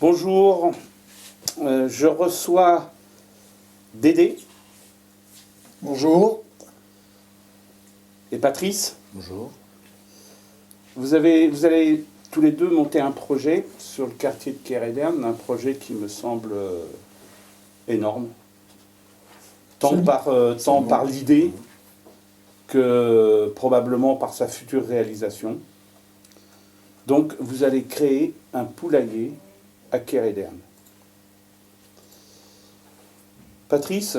Bonjour, je reçois Dédé. Bonjour. Et Patrice. Bonjour. Vous allez tous les deux monter un projet sur le quartier de Kéréderne, un projet qui me semble énorme, tant par l'idée que probablement par sa future réalisation. Donc vous allez créer un poulailler à Kéréderne. Patrice,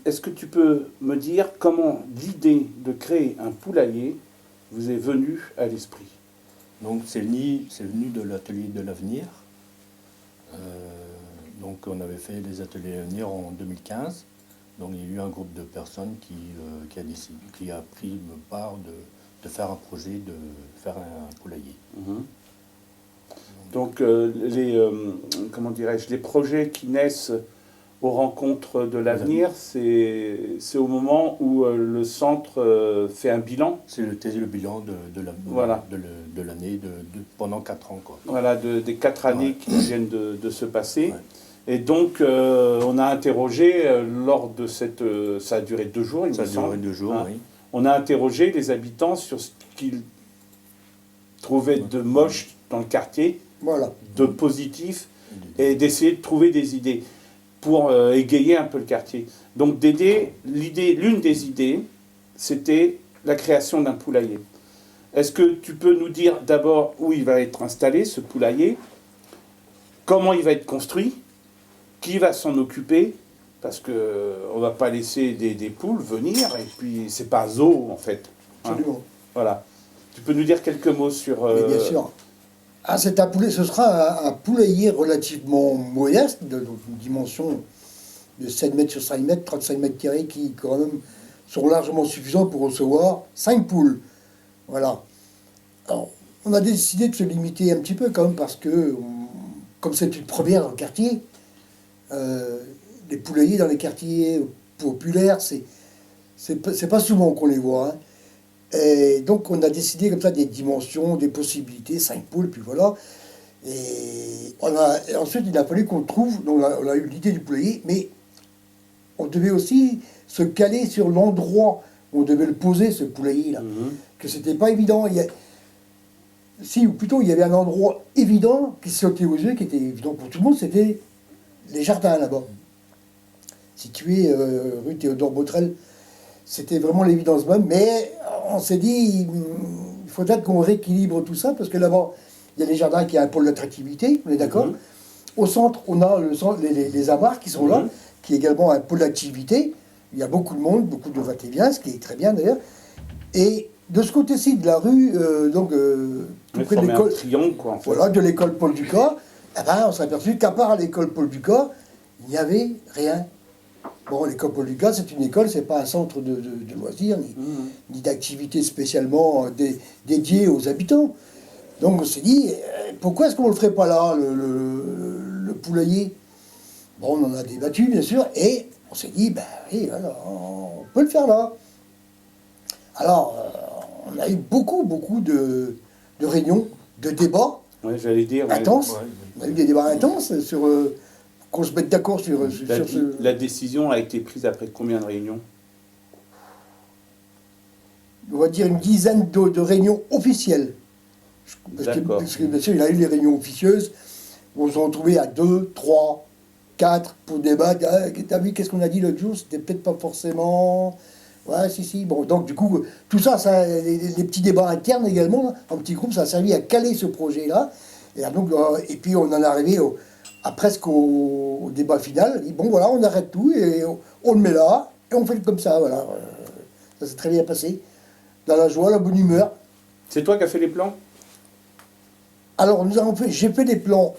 est-ce que tu peux me dire comment l'idée de créer un poulailler vous est venue à l'esprit? Donc c'est venu de l'atelier de l'avenir. Donc on avait fait les ateliers de l'avenir en 2015. Donc il y a eu un groupe de personnes qui a pris part de faire un projet, de faire un poulailler. Donc comment dirais-je, les projets qui naissent aux rencontres de l'avenir, c'est au moment où le centre fait un bilan. C'est le bilan de l'année pendant 4 ans. Quoi. Voilà, des 4 années qui viennent de se passer. Ouais. Et donc, on a interrogé, lors de cette... ça a duré 2 jours, il me semble. Ça a duré 2 jours, hein. Oui. On a interrogé les habitants sur ce qu'ils trouvaient de moche dans le quartier, de positif, et d'essayer de trouver des idées pour égayer un peu le quartier. Donc Dédé, l'une des idées, c'était la création d'un poulailler. Est-ce que tu peux nous dire d'abord où il va être installé, ce poulailler, comment il va être construit, qui va s'en occuper, parce qu'on ne va pas laisser des poules venir, et puis c'est pas zoo en fait. Absolument. Voilà. Tu peux nous dire quelques mots sur... Oui, bien sûr. Ah, ce sera un poulailler relativement modeste, d'une dimension de 7 mètres sur 5 mètres, 35 mètres carrés, qui quand même sont largement suffisants pour recevoir 5 poules. Voilà. Alors, on a décidé de se limiter un petit peu quand même, parce que, comme c'est une première dans le quartier, les poulaillers dans les quartiers populaires, c'est pas souvent qu'on les voit, hein. Et donc on a décidé comme ça des dimensions, des possibilités, 5 poules, puis voilà. Et ensuite il a fallu qu'on trouve, donc on a eu l'idée du poulailler, mais on devait aussi se caler sur l'endroit où on devait le poser, ce poulailler-là. Que c'était pas évident. Ou plutôt il y avait un endroit évident qui sautait aux yeux, qui était évident pour tout le monde, c'était les jardins là-bas. Situé rue Théodore Botrel. C'était vraiment l'évidence même, mais on s'est dit, il faut peut-être qu'on rééquilibre tout ça, parce que là-bas, il y a les jardins qui ont un pôle d'attractivité, on est d'accord. Au centre, on a les amarres qui sont là, qui est également un pôle d'activité. Il y a beaucoup de monde, beaucoup de va-et-vient, ce qui est très bien d'ailleurs. Et de ce côté-ci de la rue, tout près de l'école, voilà, de l'école Paul Ducas, on s'est aperçu qu'à part l'école Paul Ducas, il n'y avait rien. Bon, l'école Paul Ducas, c'est une école, c'est pas un centre de loisirs, ni d'activités spécialement dédiées aux habitants. Donc on s'est dit, pourquoi est-ce qu'on ne le ferait pas là, le poulailler? Bon, on en a débattu, bien sûr, et on s'est dit, oui, alors, on peut le faire là. Alors, on a eu beaucoup de réunions, de débats intenses. On a eu des débats intenses sur... qu'on se mette d'accord sur ce... La décision a été prise après combien de réunions? On va dire une dizaine de réunions officielles. Parce que bien sûr, il y a eu les réunions officieuses, où on se retrouvait à 2, 3, 4 pour débattre. Ah, t'as vu, qu'est-ce qu'on a dit l'autre jour? C'était peut-être pas forcément... Ouais, si. Bon, donc du coup, tout ça, les petits débats internes également, en petits groupes, ça a servi à caler ce projet-là. Et puis on en est arrivé presque au débat final. Bon voilà, on arrête tout et on le met là et on fait comme ça. Voilà, ça s'est très bien passé, dans la joie, la bonne humeur. C'est toi qui as fait les plans? Alors j'ai fait des plans.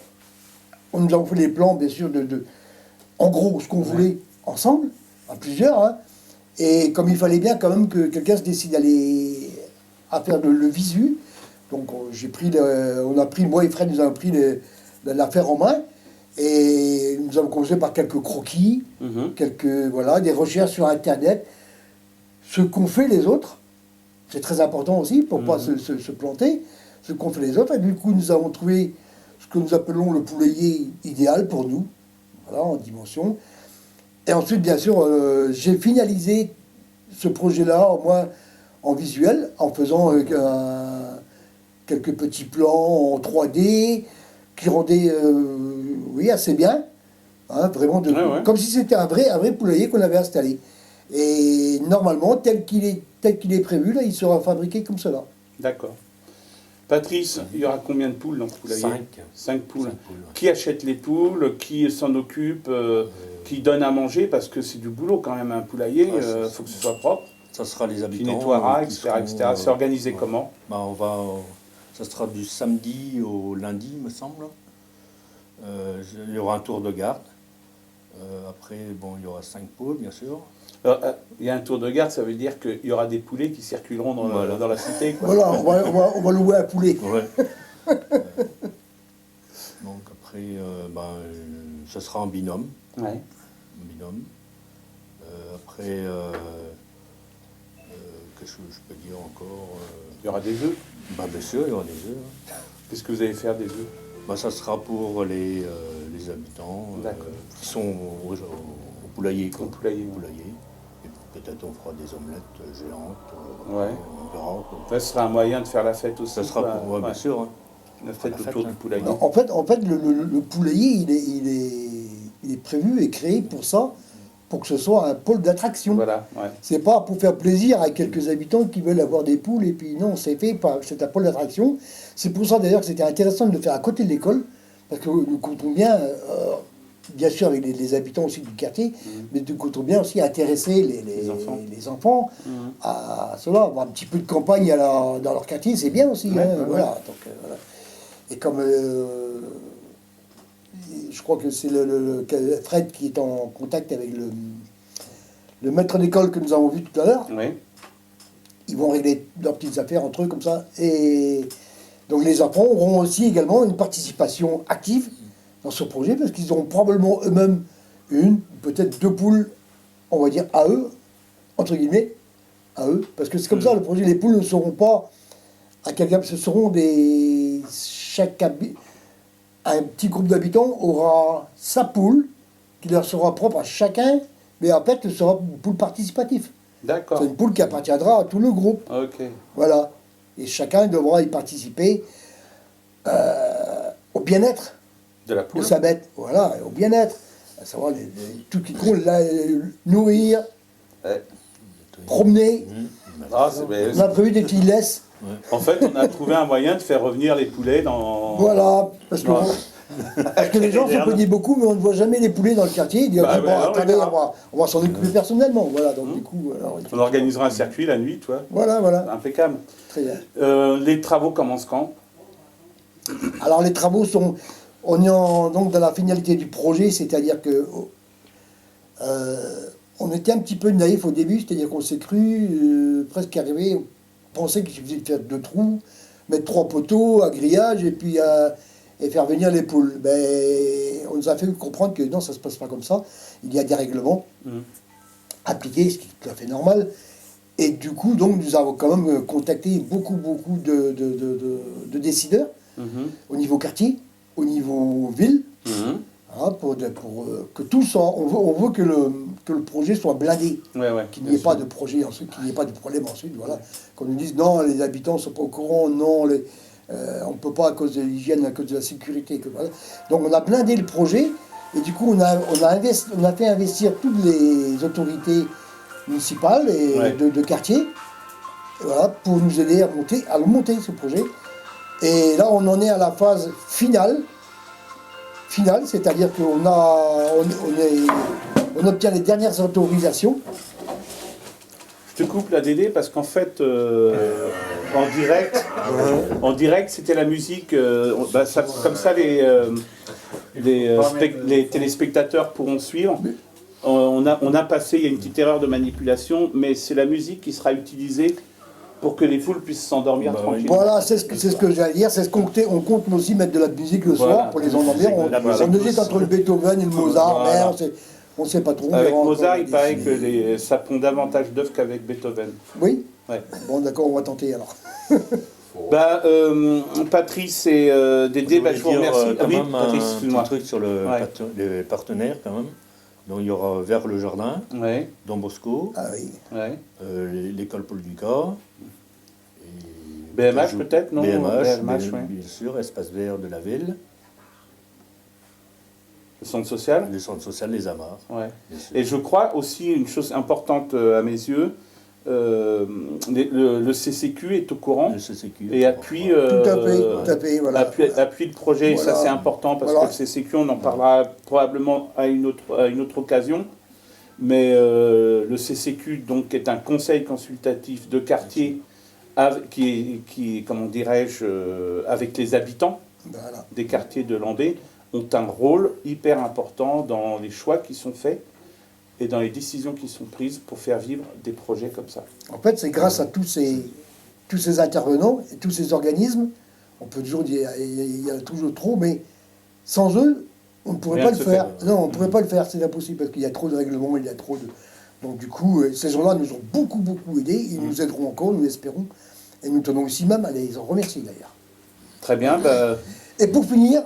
Nous avons fait les plans, bien sûr, en gros, ce qu'on voulait ensemble, à plusieurs. Hein. Et comme il fallait bien quand même que quelqu'un se décide à faire le visu, donc moi et Fred, nous avons pris l'affaire en main. Et nous avons commencé par quelques croquis, des recherches sur Internet. Ce qu'ont fait les autres, c'est très important aussi pour ne pas se planter. Ce qu'ont fait les autres. Et du coup, nous avons trouvé ce que nous appelons le poulailler idéal pour nous, voilà, en dimension. Et ensuite, bien sûr, j'ai finalisé ce projet-là, au moins en visuel, en faisant quelques petits plans en 3D qui rendaient oui, assez bien. Hein, vraiment comme si c'était un vrai poulailler qu'on avait installé. Et normalement, tel qu'il est prévu, là, il sera fabriqué comme cela. D'accord. Patrice, il y aura combien de poules dans ce poulailler? 5 poules. 5 poules. Qui achète les poules? Qui s'en occupe? Qui donne à manger? Parce que c'est du boulot quand même, un poulailler. Il faut que ce soit propre. Ça sera les habitants. Qui nettoiera, etc. C'est organisé comment? Ça sera du samedi au lundi, me semble. Il y aura un tour de garde. Après, il y aura 5 poules, bien sûr. Alors, il y a un tour de garde, ça veut dire qu'il y aura des poulets qui circuleront dans la cité, quoi. Voilà, on va louer un poulet. Ouais. Donc après, ça sera en binôme. Ouais. En binôme. Après, qu'est-ce que je peux dire encore Il y aura des œufs? Bien sûr, il y aura des œufs. Qu'est-ce que vous allez faire des œufs? Ça sera pour les habitants qui sont au poulailler. Au poulailler. Et peut-être on fera des omelettes géantes. Ouais. On verra. Ça sera un moyen de faire la fête aussi. Ça sera pour, bien sûr. Hein. La fête autour du poulailler. Non, en fait le poulailler, il est prévu et créé pour ça, pour que ce soit un pôle d'attraction. Voilà, ouais. C'est pas pour faire plaisir à quelques habitants qui veulent avoir des poules, et puis non, c'est un pôle d'attraction. C'est pour ça d'ailleurs que c'était intéressant de le faire à côté de l'école, parce que nous comptons bien sûr avec les habitants aussi du quartier, mais nous comptons bien aussi intéresser les enfants à cela, avoir un petit peu de campagne dans leur quartier, c'est bien aussi. Voilà. Donc, voilà. Et comme je crois que c'est Fred qui est en contact avec le maître d'école que nous avons vu tout à l'heure. Oui. Ils vont régler leurs petites affaires entre eux comme ça. Et donc les enfants auront aussi également une participation active dans ce projet, parce qu'ils auront probablement eux-mêmes peut-être 2 poules, on va dire à eux, entre guillemets, à eux. Parce que c'est comme ça, le projet, les poules ne seront pas à quelqu'un, ce seront un petit groupe d'habitants aura sa poule, qui leur sera propre à chacun, mais en fait, ce sera une poule participative. D'accord. C'est une poule qui appartiendra à tout le groupe. Ok. Voilà. Et chacun devra y participer au bien-être de la poule. De sa bête. Voilà, au bien-être. À savoir tout qui compte, nourrir, promener. On a prévu des petites laisses. Ouais. En fait, on a trouvé un moyen de faire revenir les poulets dans... Voilà, parce que les gens se plaignaient beaucoup, mais on ne voit jamais les poulets dans le quartier. Ils disent, attendez, on va s'en occuper personnellement. Voilà, donc du coup... Alors, on organisera un circuit la nuit, toi. Voilà. Impeccable. Très bien. Les travaux commencent quand? Alors, les travaux sont... On est donc dans la finalité du projet, c'est-à-dire que... on était un petit peu naïf au début, c'est-à-dire qu'on s'est cru presque arrivé... On pensait qu'il suffisait de faire 2 trous, mettre 3 poteaux, un grillage, et puis et faire venir les poules. Mais on nous a fait comprendre que non, ça ne se passe pas comme ça. Il y a des règlements appliqués, ce qui est tout à fait normal. Et du coup, donc, nous avons quand même contacté beaucoup de décideurs au niveau quartier, au niveau ville, pour que tout soit... On veut que le projet soit blindé, qu'il n'y ait pas de projet ensuite, qu'il n'y ait pas de problème ensuite, voilà. Qu'on nous dise non, les habitants ne sont pas au courant, non, on ne peut pas à cause de l'hygiène, à cause de la sécurité. Voilà. Donc on a blindé le projet, et du coup on a fait investir toutes les autorités municipales et de quartier, voilà, pour nous aider à monter ce projet. Et là on en est à la phase finale, c'est-à-dire qu'on obtient les dernières autorisations. Je te coupe la Dédé parce qu'en fait, en direct, c'était la musique. Comme ça, les téléspectateurs pourront suivre. On a passé, il y a une petite erreur de manipulation, mais c'est la musique qui sera utilisée pour que les poules puissent s'endormir tranquillement. Voilà, c'est ce que j'allais dire, c'est ce qu'on compte. On compte aussi mettre de la musique le soir pour les endormir. On hésite entre le Beethoven et le Mozart, mais on ne sait pas trop. Avec Mozart, il paraît que ça pond davantage d'œufs qu'avec Beethoven. Oui. Ouais. Bon, d'accord, on va tenter alors. Patrice et Dédé, je vous remercie. Quand même Patrice, un excuse-moi. petit truc sur les partenaires quand même. Donc il y aura Vers le Jardin, Ouais, Don Bosco, Ah oui. ouais. l'école Paul Ducas, BMH peut-être, non? BMH, ouais. bien sûr, Espace Vert de la Ville, Le centre social? le centre social Les Amars. Ouais. Bien sûr. Et je crois aussi une chose importante à mes yeux, le CCQ est au courant Le CCQ. et appuie, Tout à fait, voilà. appuie le projet. Voilà. Ça c'est important parce Voilà. que le CCQ, on en parlera probablement à une autre occasion. Mais le CCQ donc est un conseil consultatif de quartier qui comment dirais-je, avec les habitants Voilà. des quartiers de Landais, ont un rôle hyper important dans les choix qui sont faits et dans les décisions qui sont prises pour faire vivre des projets comme ça. En fait, c'est grâce à tous ces intervenants et tous ces organismes, on peut toujours dire, il y a toujours trop, mais sans eux, on ne pourrait Rien pas ne le se faire. fait. Non, on ne pourrait pas le faire, c'est impossible, parce qu'il y a trop de règlements, il y a trop de... Donc du coup, ces gens-là nous ont beaucoup, beaucoup aidés, ils nous aideront encore, nous l'espérons, et nous tenons aussi même à les en remercier d'ailleurs. Très bien. Et pour finir,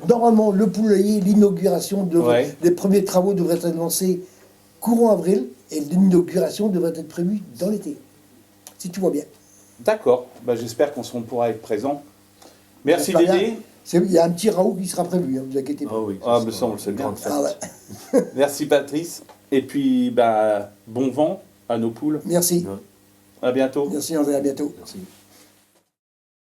normalement, le poulailler, l'inauguration, Ouais. les premiers travaux devraient être lancés courant avril, et l'inauguration devrait être prévue dans l'été, si tout va bien. D'accord. J'espère qu'on pourra être présent. Merci J'espère Dédé. bien. Il y a un petit raoult qui sera prévu, hein, vous inquiétez pas. Ah oui, Ah, ça mais sera ça, on le sait une bien. grande fête. Ah ouais. Merci Patrice. Et puis bon vent à nos poules. Merci. Ouais, À bientôt. Merci André, à bientôt. merci.